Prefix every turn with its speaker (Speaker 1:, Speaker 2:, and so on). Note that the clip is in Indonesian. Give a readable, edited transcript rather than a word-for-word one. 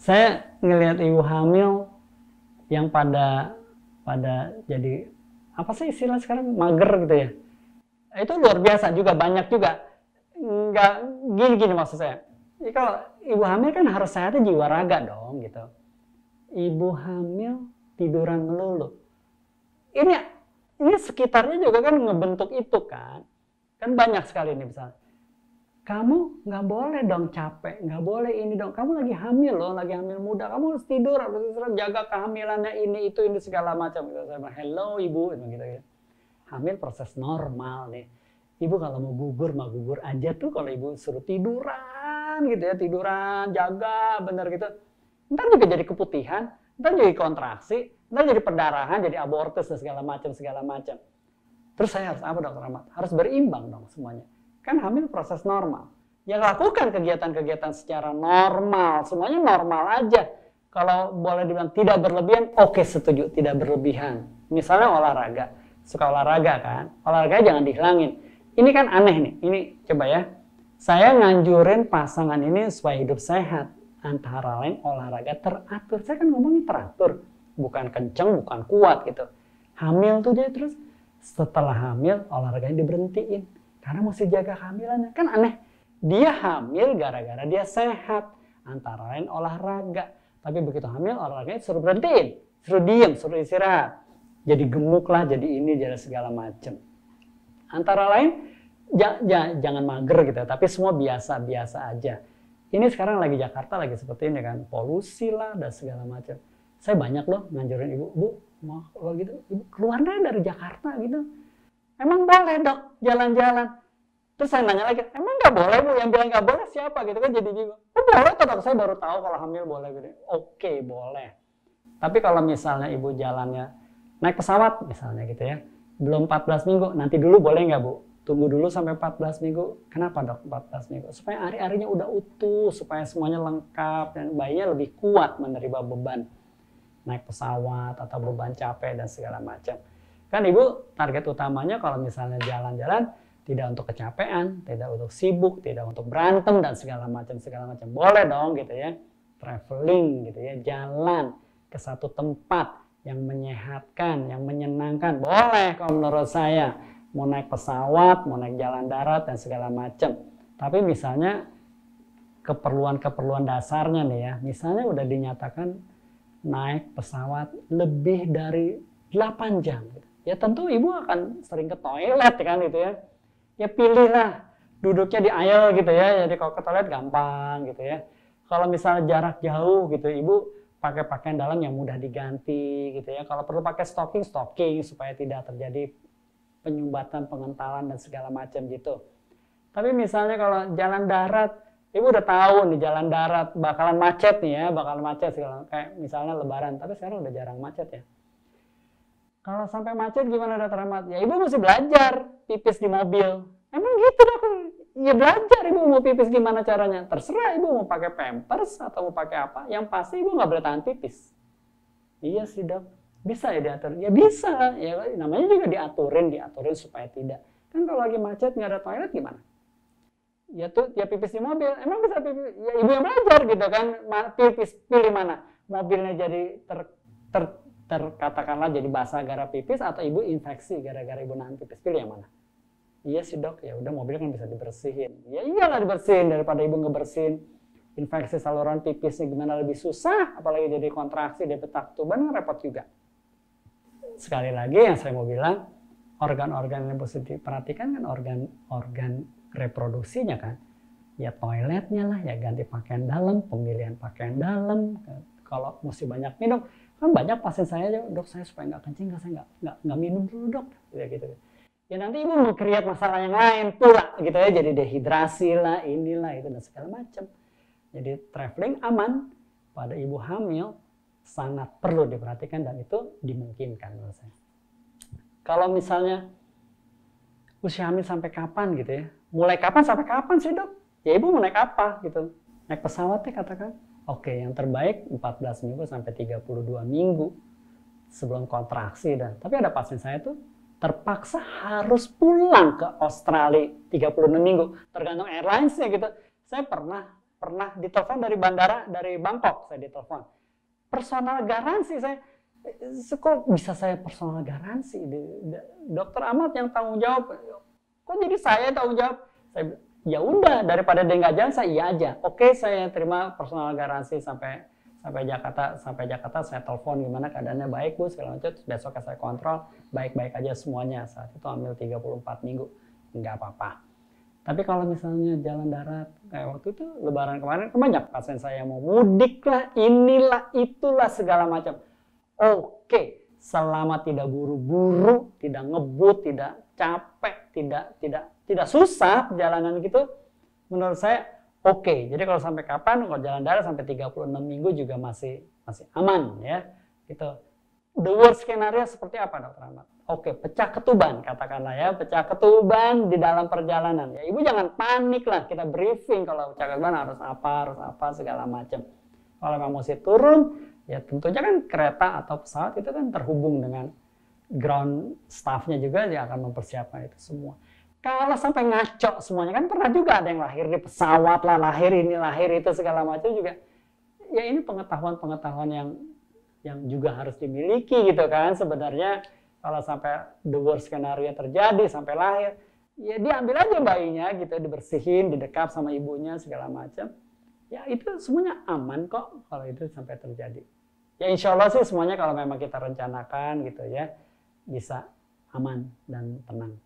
Speaker 1: Saya ngelihat ibu hamil yang pada jadi apa sih istilah sekarang, mager gitu ya. Itu luar biasa juga, banyak juga. Nggak gini maksud saya. Jadi kalau ibu hamil kan harus sehatnya jiwa raga dong gitu. Ibu hamil tiduran melulu. Ini sekitarnya juga kan ngebentuk itu kan. Kan banyak sekali ini misalnya. Kamu nggak boleh dong capek, nggak boleh ini dong. Kamu lagi hamil loh, lagi hamil muda. Kamu harus tidur, harus istirahat, jaga kehamilannya ini segala macam. Gitu. Saya bilang, hello ibu, gitu. Hamil proses normal nih. Ibu kalau mau gugur, mah gugur aja tuh. Kalau ibu suruh tiduran gitu ya, tiduran, jaga, bener gitu. Ntar juga jadi keputihan, ntar jadi kontraksi, ntar jadi perdarahan, jadi abortus dan segala macam. Terus saya harus apa dokter Ahmad? Harus berimbang dong semuanya. Kan hamil proses normal. Yang lakukan kegiatan-kegiatan secara normal, semuanya normal aja. Kalau boleh dibilang tidak berlebihan, oke setuju, tidak berlebihan. Misalnya olahraga, suka olahraga kan, olahraga jangan dihilangin. Ini kan aneh nih, ini coba ya. Saya nganjurin pasangan ini supaya hidup sehat. Antara lain olahraga teratur. Saya kan ngomongin teratur, bukan kenceng, bukan kuat gitu. Hamil tuh dia terus, setelah hamil olahraganya diberhentiin. Karena mesti jaga kehamilannya. Kan aneh. Dia hamil gara-gara dia sehat. Antara lain olahraga. Tapi begitu hamil olahraganya suruh berhentiin. Suruh diem, suruh istirahat. Jadi gemuk lah, jadi ini, jadi segala macem. Antara lain, jangan mager gitu. Tapi semua biasa-biasa aja. Ini sekarang lagi Jakarta lagi seperti ini kan. Polusi lah dan segala macam. Saya banyak loh nganjurin ibu. Bu, mau kalau gitu, ibu keluar deh dari Jakarta gitu. Emang boleh dok jalan-jalan? Terus saya nanya lagi, emang nggak boleh bu? Yang bilang nggak boleh siapa gitu kan jadi bingung. Oh boleh tuh dok, saya baru tahu kalau hamil boleh gitu. Oke boleh. Tapi kalau misalnya ibu jalannya naik pesawat misalnya gitu ya, belum 14 minggu, nanti dulu boleh nggak bu? Tunggu dulu sampai 14 minggu. Kenapa dok 14 minggu? Supaya ari-arinya udah utuh, supaya semuanya lengkap dan bayinya lebih kuat menerima beban naik pesawat atau beban capek dan segala macam. Kan ibu target utamanya kalau misalnya jalan-jalan tidak untuk kecapean, tidak untuk sibuk, tidak untuk berantem dan segala macam. Boleh dong gitu ya. Traveling gitu ya, jalan ke satu tempat yang menyehatkan, yang menyenangkan. Boleh kalau menurut saya. Mau naik pesawat, mau naik jalan darat dan segala macam. Tapi misalnya keperluan-keperluan dasarnya nih ya. Misalnya udah dinyatakan naik pesawat lebih dari 8 jam gitu. Ya tentu ibu akan sering ke toilet kan gitu ya. Ya pilihlah duduknya di aisle gitu ya. Jadi kalau ke toilet gampang gitu ya. Kalau misalnya jarak jauh gitu, ibu pakai pakaian dalam yang mudah diganti gitu ya. Kalau perlu pakai stocking supaya tidak terjadi penyumbatan, pengentalan dan segala macam gitu. Tapi misalnya kalau jalan darat, ibu udah tahu nih jalan darat bakalan macet nih ya, bakalan macet segala kayak misalnya Lebaran. Tapi sekarang udah jarang macet ya. Kalau sampai macet gimana dokter Ahmad? Ya ibu mesti belajar pipis di mobil. Emang gitu dok? Ya belajar ibu mau pipis gimana caranya. Terserah ibu mau pakai pampers atau mau pakai apa. Yang pasti ibu nggak boleh tahan pipis. Iya sih dok. Bisa ya diatur? Ya bisa. Ya namanya juga diaturin supaya tidak. Kan kalau lagi macet nggak ada toilet gimana? Ya tuh ya pipis di mobil. Emang bisa pipis? Ya ibu yang belajar gitu kan. Pipis pilih mana? Mobilnya jadi katakanlah jadi basah gara pipis atau ibu infeksi gara-gara ibu nahan pipis, pilih yang mana? Iya sih dok, ya udah mobil kan bisa dibersihin. Ya iyalah dibersihin daripada ibu ngebersihin infeksi saluran pipisnya gimana lebih susah, apalagi jadi kontraksi, debetak tuban repot juga. Sekali lagi yang saya mau bilang, organ-organ yang mesti diperhatikan kan organ reproduksinya kan. Ya toiletnya lah, ya ganti pakaian dalam, pemilihan pakaian dalam. Kalau mesti banyak minum, kan banyak pasien saya, dok saya supaya nggak kencing, saya nggak minum dulu dok, gitu. Ya nanti ibu mau create masalah yang lain pula, gitu ya, jadi dehidrasi lah, inilah itu dan segala macam. Jadi traveling aman pada ibu hamil sangat perlu diperhatikan dan itu dimungkinkan menurut saya. Kalau misalnya usia hamil sampai kapan gitu ya, mulai kapan sampai kapan sih dok? Ya ibu mau naik apa gitu, naik pesawat ya katakan. Oke, yang terbaik 14 minggu sampai 32 minggu sebelum kontraksi tapi ada pasien saya tuh terpaksa harus pulang ke Australia 36 minggu tergantung airlines-nya gitu. Saya pernah pernah ditelepon dari bandara, dari Bangkok saya ditelepon. Personal garansi saya, kok bisa saya personal garansi? Dokter Ahmad yang tanggung jawab, kok jadi saya tanggung jawab? Saya, ya udah, daripada dia nggak jalan, saya iya aja. Oke, saya terima personal garansi sampai Jakarta saya telepon gimana keadaannya, baik Bu, segala macam. Besok saya kontrol baik-baik aja semuanya. Saat itu hamil 34 minggu, nggak apa-apa. Tapi kalau misalnya jalan darat kayak waktu itu Lebaran kemarin, banyak pasien saya mau mudik lah, inilah itulah segala macam. Oke, selama tidak buru-buru, tidak ngebut, tidak capek, tidak susah perjalanan gitu, menurut saya oke. Jadi kalau sampai kapan, kalau jalan darat sampai 36 minggu juga masih aman ya. Gitu. The worst skenario seperti apa, Dokter Ahmad? Oke, pecah ketuban katakanlah ya, pecah ketuban di dalam perjalanan. Ya Ibu jangan panik lah, kita briefing kalau pecah ketuban harus apa segala macam. Kalau memang mesti turun, ya tentunya kan kereta atau pesawat itu kan terhubung dengan ground staff-nya juga, dia akan mempersiapkan itu semua. Kalau sampai ngaco semuanya, kan pernah juga ada yang lahir di pesawat lah, lahir ini, lahir itu, segala macam juga. Ya ini pengetahuan yang juga harus dimiliki gitu kan. Sebenarnya kalau sampai the worst skenario terjadi, sampai lahir, ya diambil aja bayinya gitu, dibersihin, didekap sama ibunya, segala macam. Ya itu semuanya aman kok kalau itu sampai terjadi. Ya insya Allah sih semuanya kalau memang kita rencanakan gitu ya, bisa aman dan tenang.